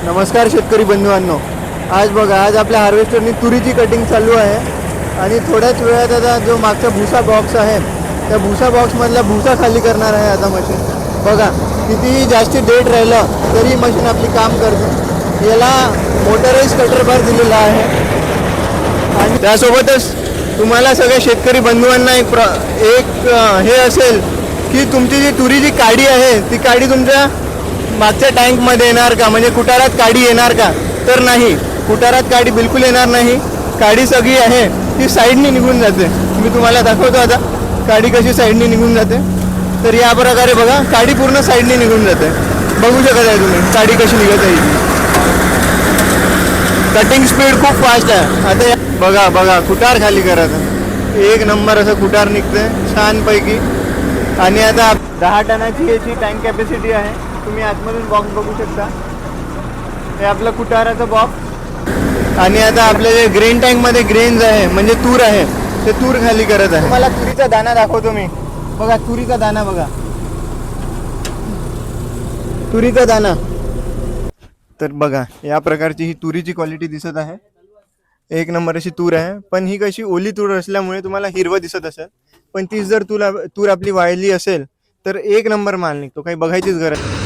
नमस्कार शेतकरी बंधुवांनो. आज बघा, आज आपल्या हार्वेस्टरनी तुरीची कटिंग चालू आहे आणि थोड्याच वेळात आता जो मागचा भुसा बॉक्स आहे त्या भुसा बॉक्समधला भुसा खाली करणार आहे आता मशीन. बघा कितीही जास्ती डेट राहिलं तरी मशीन आपली काम करते. याला मोटराइज कटर बार दिलेला आहे आणि त्यासोबतच तुम्हाला सगळ्या शेतकरी बंधुवांना एक हे असेल की तुमची जी तुरीची काडी आहे ती काडी तुमच्या मागच्या टँकमध्ये येणार का, म्हणजे कुटारात काडी येणार का? तर नाही, कुटारात काडी बिलकुल येणार नाही. काडी सगळी आहे ती साईडनी निघून जाते. मी तुम्हाला दाखवतो आता काडी कशी साईडनी निघून जाते. तर या प्रकारे बघा, काडी पूर्ण साईडनी निघून जाते. बघू शकत आहे तुम्ही काडी कशी निघत आहे. कटिंग स्पीड खूप फास्ट आहे. आता बघा बघा कुटार खाली करायचं, एक नंबर असं कुटार निघते छानपैकी. आणि आता 10 टनाची याची टँक कॅपॅसिटी आहे. तुम्ही आतमधून बॉक्स बघू शकता, हे आपलं कुटाराचं बॉक्स. आणि आता आपल्या जे ग्रेन टँकमध्ये ग्रेन्स आहे म्हणजे तूर आहे ते तूर खाली करत आहे. मला तुरीचा दाना दाखवतो मी. बघा तुरीचा दाना, बघा तुरीचा दाना. तर बघा या प्रकारची ही तुरीची क्वालिटी दिसत आहे. एक नंबर अशी तूर आहे. पण ही कशी ओली तूर असल्यामुळे तुम्हाला हिरवं दिसत असेल, पण तीच जर तूर आपली वाळली असेल तर एक नंबर माल निघतो, काही बघायचीच गरज नाही.